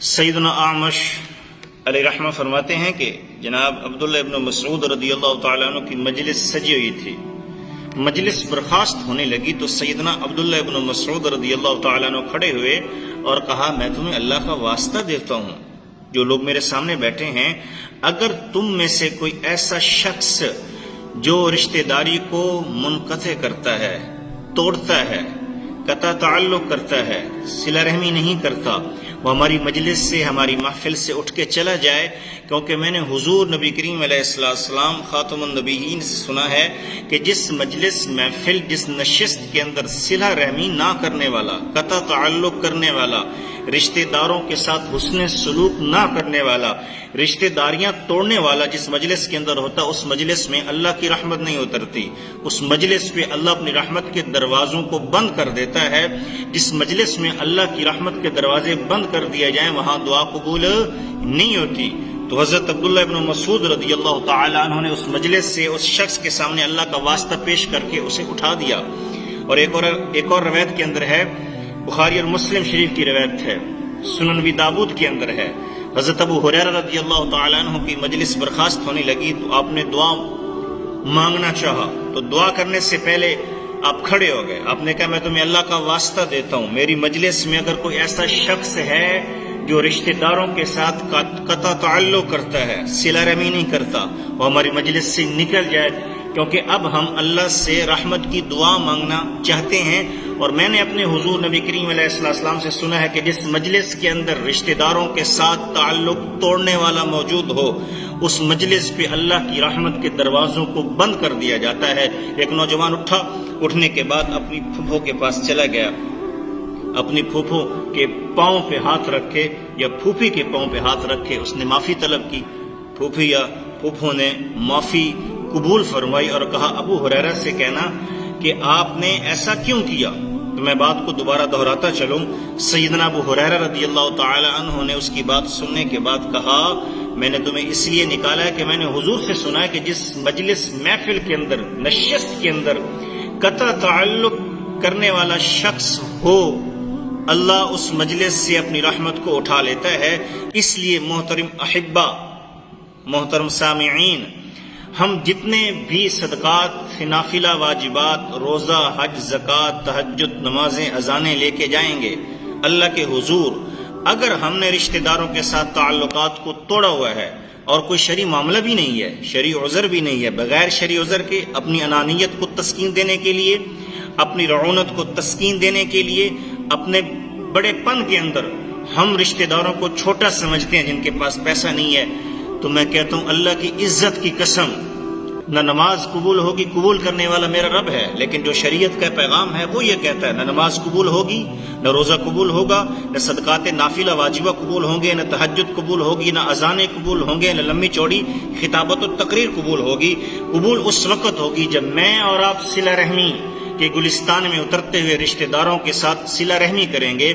سیدنا اعمش علیہ رحمہ فرماتے ہیں کہ جناب عبداللہ ابن مسعود رضی اللہ تعالیٰ عنہ کی مجلس سجی ہوئی تھی. مجلس برخاست ہونے لگی تو سیدنا عبداللہ ابن مسعود رضی اللہ تعالیٰ عنہ کھڑے ہوئے اور کہا، میں تمہیں اللہ کا واسطہ دیتا ہوں، جو لوگ میرے سامنے بیٹھے ہیں، اگر تم میں سے کوئی ایسا شخص جو رشتہ داری کو منقطع کرتا ہے، توڑتا ہے، قطع تعلق کرتا ہے، صلہ رحمی نہیں کرتا، وہ ہماری مجلس سے، ہماری محفل سے اٹھ کے چلا جائے، کیونکہ میں نے حضور نبی کریم علیہ السلام خاتم النبیین سے سنا ہے کہ جس مجلس، محفل، جس نشست کے اندر صلہ رحمی نہ کرنے والا، قطع تعلق کرنے والا، رشتہ داروں کے ساتھ حسن سلوک نہ کرنے والا، رشتہ داریاں توڑنے والا جس مجلس کے اندر ہوتا، اس مجلس میں اللہ کی رحمت نہیں اترتی. اس مجلس پہ اللہ اپنی رحمت کے دروازوں کو بند کر دیتا ہے. جس مجلس میں اللہ کی رحمت کے دروازے بند کر دیا جائیں، وہاں دعا قبول نہیں ہوتی. تو حضرت عبداللہ ابن مسعود رضی اللہ تعالیٰ عنہ نے اس مجلس سے اس شخص کے سامنے اللہ کا واسطہ پیش کر کے اسے اٹھا دیا. اور ایک اور روایت کے اندر ہے، بخاری اور مسلم شریف کی روایت ہے، سنن نبی داؤد کے اندر ہے، حضرت ابو ہریرہ رضی اللہ تعالیٰ عنہ کی مجلس برخاست ہونے لگی تو آپ نے دعا مانگنا چاہا، تو دعا کرنے سے پہلے آپ کھڑے ہو گئے. آپ نے کہا، میں تمہیں اللہ کا واسطہ دیتا ہوں، میری مجلس میں اگر کوئی ایسا شخص ہے جو رشتہ داروں کے ساتھ قطع تعلق کرتا ہے، صلہ رحمی نہیں کرتا، وہ ہماری مجلس سے نکل جائے، کیونکہ اب ہم اللہ سے رحمت کی دعا مانگنا چاہتے ہیں. اور میں نے اپنے حضور نبی کریم علیہ السلام سے سنا ہے کہ جس مجلس کے اندر رشتہ داروں کے ساتھ تعلق توڑنے والا موجود ہو، اس مجلس پہ اللہ کی رحمت کے دروازوں کو بند کر دیا جاتا ہے. ایک نوجوان اٹھا، اٹھنے کے بعد اپنی پھوپھو کے پاس چلا گیا، اپنی پھوپھو کے پاؤں پہ ہاتھ رکھے یا پھوپھی کے پاؤں پہ ہاتھ رکھے اس نے معافی طلب کی. پھوپھی یا پھوپھو نے معافی قبول فرمائی اور کہا، ابو ہریرہ سے کہنا کہ آپ نے ایسا کیوں کیا. تو میں بات کو دوبارہ دہراتا چلوں. سیدنا ابو ہریرہ رضی اللہ تعالی عنہ نے اس کی بات سننے کے بعد کہا، میں نے تمہیں اس لیے نکالا ہے کہ میں نے حضور سے سنا ہے کہ جس مجلس، محفل کے اندر، نشست کے اندر قطع تعلق کرنے والا شخص ہو، اللہ اس مجلس سے اپنی رحمت کو اٹھا لیتا ہے. اس لیے محترم احبہ، محترم سامعین، ہم جتنے بھی صدقات، نافلہ واجبات، روزہ، حج، زکوٰۃ، تہجد، نمازیں، اذانیں لے کے جائیں گے اللہ کے حضور، اگر ہم نے رشتہ داروں کے ساتھ تعلقات کو توڑا ہوا ہے اور کوئی شرعی معاملہ بھی نہیں ہے، شرعی عذر بھی نہیں ہے، بغیر شرعی عذر کے اپنی انانیت کو تسکین دینے کے لیے، اپنی رعونت کو تسکین دینے کے لیے، اپنے بڑے پن کے اندر ہم رشتہ داروں کو چھوٹا سمجھتے ہیں جن کے پاس پیسہ نہیں ہے، تو میں کہتا ہوں اللہ کی عزت کی قسم، نہ نماز قبول ہوگی، قبول کرنے والا میرا رب ہے، لیکن جو شریعت کا پیغام ہے وہ یہ کہتا ہے، نہ نماز قبول ہوگی، نہ روزہ قبول ہوگا، نہ صدقات نافلہ واجبہ قبول ہوں گے، نہ تہجد قبول ہوگی، نہ اذانیں قبول ہوں گے، نہ لمبی چوڑی خطابت و تقریر قبول ہوگی. قبول اس وقت ہوگی جب میں اور آپ صلہ رحمی کے گلستان میں اترتے ہوئے رشتہ داروں کے ساتھ صلہ رحمی کریں گے.